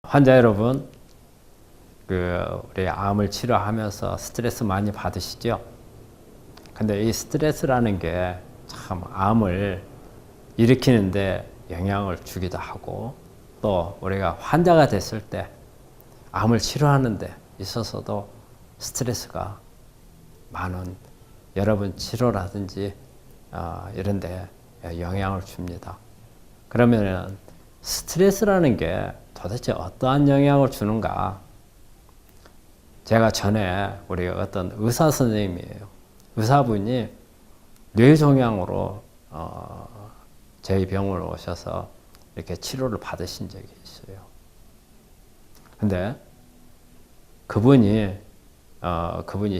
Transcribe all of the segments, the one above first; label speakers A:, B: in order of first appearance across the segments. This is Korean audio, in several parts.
A: 환자 여러분, 우리 암을 치료하면서 스트레스 많이 받으시죠? 근데 이 스트레스라는 게 참 암을 일으키는데 영향을 주기도 하고, 또 우리가 환자가 됐을 때 암을 치료하는 데 있어서도 스트레스가 많은 여러분 치료라든지 이런 데 영향을 줍니다. 그러면 스트레스라는 게 도대체 어떠한 영향을 주는가? 제가 전에 우리 어떤 의사 선생님이에요. 의사분이 뇌종양으로 저희 병원에 오셔서 이렇게 치료를 받으신 적이 있어요. 근데 그분이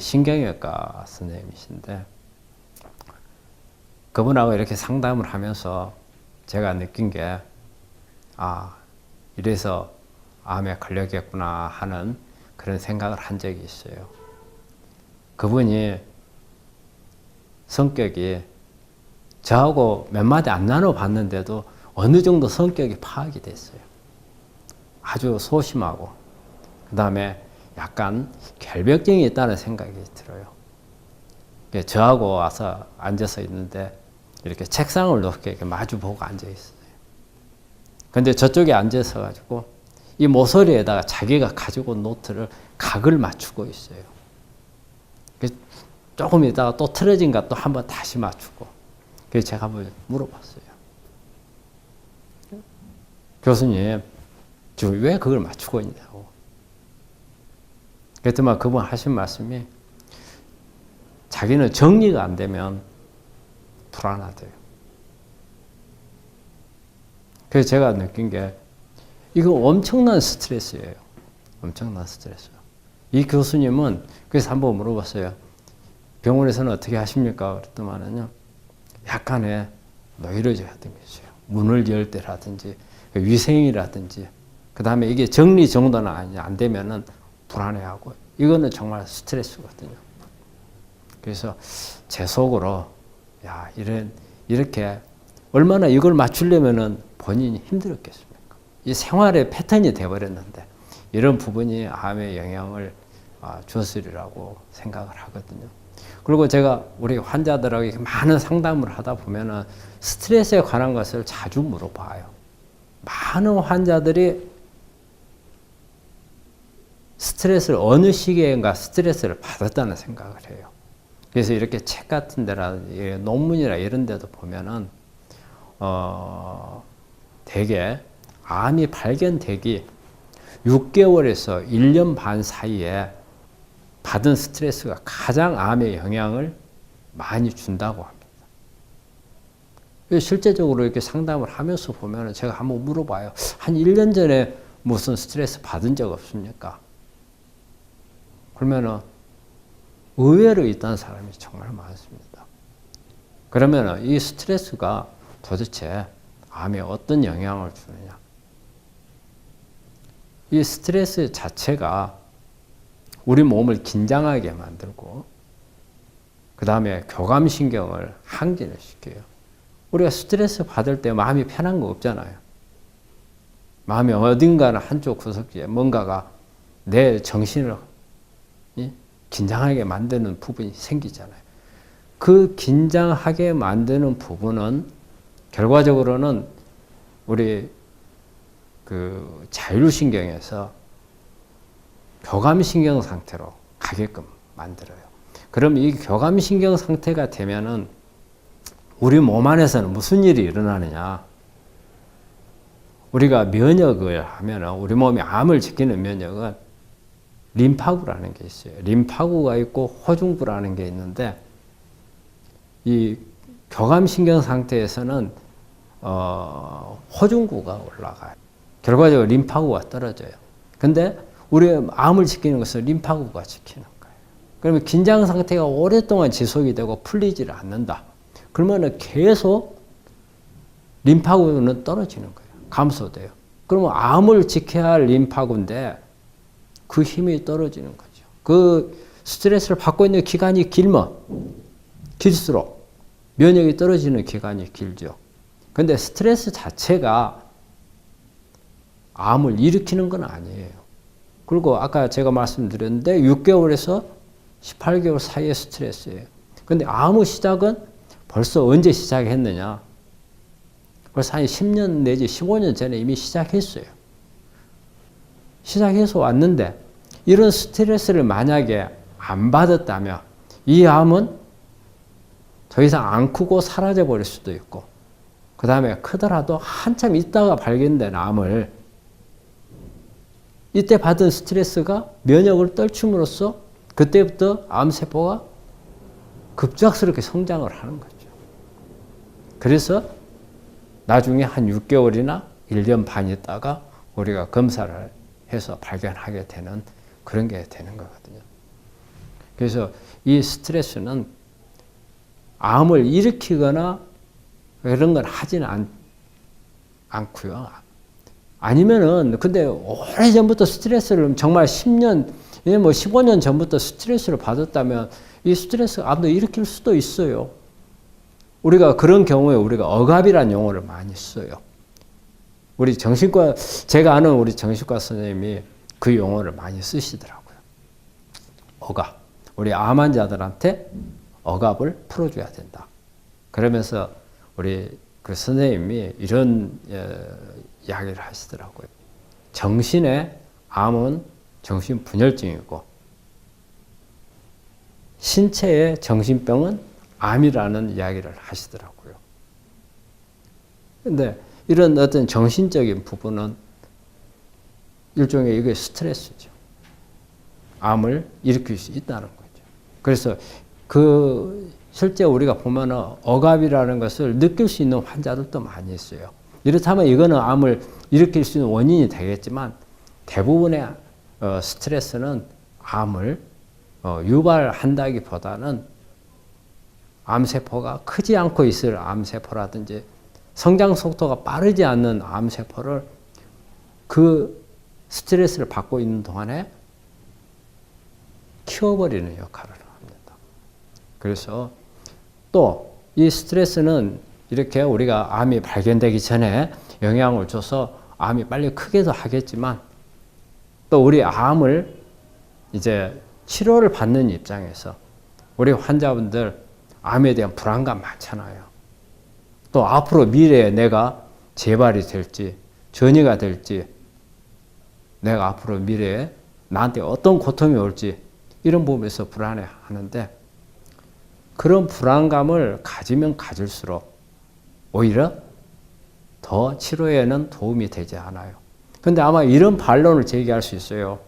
A: 신경외과 선생님이신데, 그분하고 이렇게 상담을 하면서 제가 느낀 게, 이래서 암에 걸렸겠구나 하는 그런 생각을 한 적이 있어요. 그분이 성격이 저하고 몇 마디 안 나눠봤는데도 어느 정도 성격이 파악이 됐어요. 아주 소심하고, 그 다음에 약간 결벽증이 있다는 생각이 들어요. 저하고 와서 앉아서 있는데 이렇게 책상을 높게 이렇게 마주보고 앉아 있어요. 근데 저쪽에 앉아서 가지고 이 모서리에다가 자기가 가지고 온 노트를 각을 맞추고 있어요. 조금 있다가 또 틀어진가 또 한번 다시 맞추고. 그래서 제가 한번 물어봤어요. 교수님, 지금 왜 그걸 맞추고 있냐고. 그랬더니 그분 하신 말씀이, 자기는 정리가 안 되면 불안하대요. 그래서 제가 느낀 게, 이거 엄청난 스트레스예요. 엄청난 스트레스. 이 교수님은, 그래서 한번 물어봤어요. 병원에서는 어떻게 하십니까? 그랬더만은요, 약간의 노이로제 같은 게 있어요. 문을 열 때라든지, 위생이라든지, 그 다음에 이게 정리정돈이 안 되면은 불안해하고, 이거는 정말 스트레스거든요. 그래서 제 속으로, 이렇게 얼마나 이걸 맞추려면은 본인이 힘들었겠습니까? 이 생활의 패턴이 돼버렸는데, 이런 부분이 암에 영향을 주었으리라고 생각을 하거든요. 그리고 제가 우리 환자들하고 많은 상담을 하다 보면은 스트레스에 관한 것을 자주 물어봐요. 많은 환자들이 스트레스를 어느 시기인가 스트레스를 받았다는 생각을 해요. 그래서 이렇게 책 같은 데나 논문이나 이런 데도 보면은 대개 암이 발견되기 6개월에서 1년 반 사이에 받은 스트레스가 가장 암에 영향을 많이 준다고 합니다. 실제적으로 이렇게 상담을 하면서 보면 제가 한번 물어봐요. 한 1년 전에 무슨 스트레스 받은 적 없습니까? 그러면은 의외로 있다는 사람이 정말 많습니다. 그러면은 이 스트레스가 도대체 암에 어떤 영향을 주느냐? 이 스트레스 자체가 우리 몸을 긴장하게 만들고, 그 다음에 교감신경을 항진을 시켜요. 우리가 스트레스 받을 때 마음이 편한 거 없잖아요. 마음이 어딘가는 한쪽 구석지에 뭔가가 내 정신을 긴장하게 만드는 부분이 생기잖아요. 그 긴장하게 만드는 부분은 결과적으로는 우리 자율신경에서 교감신경 상태로 가게끔 만들어요. 그럼 이 교감신경 상태가 되면은 우리 몸 안에서는 무슨 일이 일어나느냐? 우리가 면역을 하면은 우리 몸이 암을 지키는 면역은 림파구라는 게 있어요. 림파구가 있고 호중구라는 게 있는데, 이 교감신경 상태에서는 호중구가 올라가요. 결과적으로 림파구가 떨어져요. 근데 우리 암을 지키는 것은 림파구가 지키는 거예요. 그러면 긴장 상태가 오랫동안 지속이 되고 풀리지를 않는다. 그러면 계속 림파구는 떨어지는 거예요. 감소돼요. 그러면 암을 지켜야 할 림파구인데 그 힘이 떨어지는 거죠. 그 스트레스를 받고 있는 기간이 길수록 면역이 떨어지는 기간이 길죠. 근데 스트레스 자체가 암을 일으키는 건 아니에요. 그리고 아까 제가 말씀드렸는데 6개월에서 18개월 사이의 스트레스예요. 근데 암의 시작은 벌써 언제 시작했느냐? 벌써 한 10년 내지 15년 전에 이미 시작했어요. 시작해서 왔는데 이런 스트레스를 만약에 안 받았다면 이 암은 더 이상 안 크고 사라져 버릴 수도 있고 그 다음에 크더라도 한참 있다가 발견된 암을 이때 받은 스트레스가 면역을 떨침으로써 그때부터 암세포가 급작스럽게 성장을 하는 거죠. 그래서 나중에 한 6개월이나 1년 반 있다가 우리가 검사를 해서 발견하게 되는 그런 게 되는 거거든요. 그래서 이 스트레스는 암을 일으키거나 이런 건 하지는 않고요. 아니면은 근데 오래전부터 스트레스를 정말 10년, 뭐 15년 전부터 스트레스를 받았다면 이 스트레스가 암도 일으킬 수도 있어요. 우리가 그런 경우에 우리가 억압이라는 용어를 많이 써요. 우리 정신과, 제가 아는 우리 정신과 선생님이 그 용어를 많이 쓰시더라고요. 억압. 우리 암 환자들한테 억압을 풀어줘야 된다. 그러면서 우리 그 선생님이 이런 이야기를 하시더라고요. 정신의 암은 정신분열증이고 신체의 정신병은 암이라는 이야기를 하시더라고요. 근데 이런 어떤 정신적인 부분은 일종의 이게 스트레스죠. 암을 일으킬 수 있다는 거죠. 그래서 실제 우리가 보면은 억압이라는 것을 느낄 수 있는 환자들도 많이 있어요. 이렇다면 이거는 암을 일으킬 수 있는 원인이 되겠지만 대부분의 스트레스는 암을 유발한다기보다는 암세포가 크지 않고 있을 암세포라든지 성장 속도가 빠르지 않는 암세포를 그 스트레스를 받고 있는 동안에 키워버리는 역할을 합니다. 그래서 또 이 스트레스는 이렇게 우리가 암이 발견되기 전에 영향을 줘서 암이 빨리 크게도 하겠지만 또 우리 암을 이제 치료를 받는 입장에서 우리 환자분들 암에 대한 불안감 많잖아요. 또 앞으로 미래에 내가 재발이 될지 전이가 될지 내가 앞으로 미래에 나한테 어떤 고통이 올지 이런 부분에서 불안해 하는데 그런 불안감을 가지면 가질수록 오히려 더 치료에는 도움이 되지 않아요. 근데 아마 이런 반론을 제기할 수 있어요.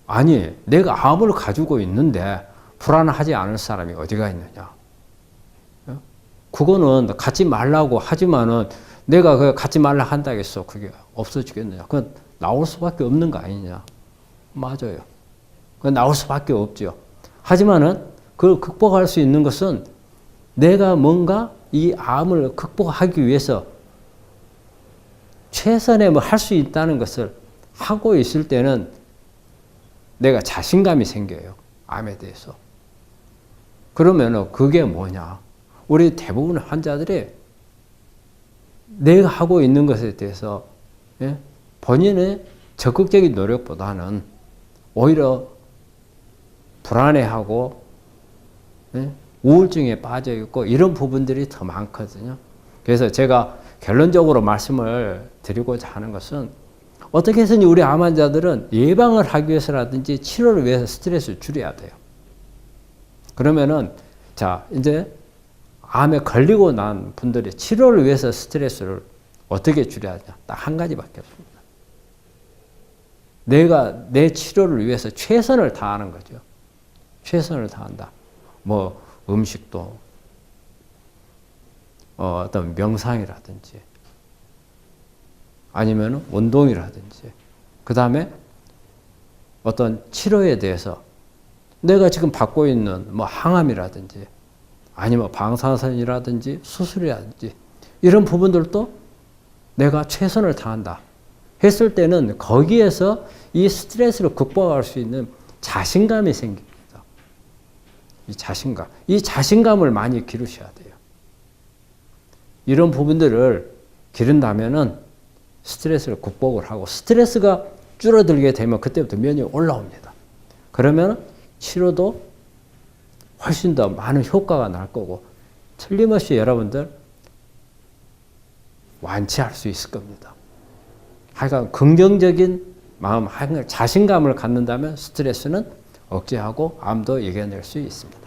A: 아니, 내가 암을 가지고 있는데 불안하지 않을 사람이 어디가 있느냐. 그거는 갖지 말라고 하지만은 내가 그 갖지 말라 한다겠어. 그게 없어지겠느냐. 그건 나올 수밖에 없는 거 아니냐. 맞아요. 그건 나올 수밖에 없죠. 하지만은 그걸 극복할 수 있는 것은 내가 뭔가 이 암을 극복하기 위해서 최선의 뭐 할 수 있다는 것을 하고 있을 때는 내가 자신감이 생겨요. 암에 대해서. 그러면은 그게 뭐냐. 우리 대부분의 환자들이 내가 하고 있는 것에 대해서 본인의 적극적인 노력보다는 오히려 불안해하고 우울증에 빠져 있고 이런 부분들이 더 많거든요. 그래서 제가 결론적으로 말씀을 드리고자 하는 것은 어떻게 해서든 우리 암 환자들은 예방을 하기 위해서라든지 치료를 위해서 스트레스를 줄여야 돼요. 그러면은 자 이제 암에 걸리고 난 분들이 치료를 위해서 스트레스를 어떻게 줄여야 하냐. 딱 한 가지밖에 없습니다. 내가 내 치료를 위해서 최선을 다하는 거죠. 최선을 다한다. 뭐 음식도 어떤 명상이라든지 아니면 운동이라든지 그 다음에 어떤 치료에 대해서 내가 지금 받고 있는 뭐 항암이라든지 아니면 방사선이라든지 수술이라든지 이런 부분들도 내가 최선을 다한다 했을 때는 거기에서 이 스트레스를 극복할 수 있는 자신감이 생깁니다. 이 자신감을 많이 기르셔야 돼요. 이런 부분들을 기른다면은 스트레스를 극복을 하고 스트레스가 줄어들게 되면 그때부터 면역이 올라옵니다. 그러면 치료도 훨씬 더 많은 효과가 날 거고 틀림없이 여러분들 완치할 수 있을 겁니다. 하여간 긍정적인 마음, 자신감을 갖는다면 스트레스는 억제하고 암도 이겨낼 수 있습니다.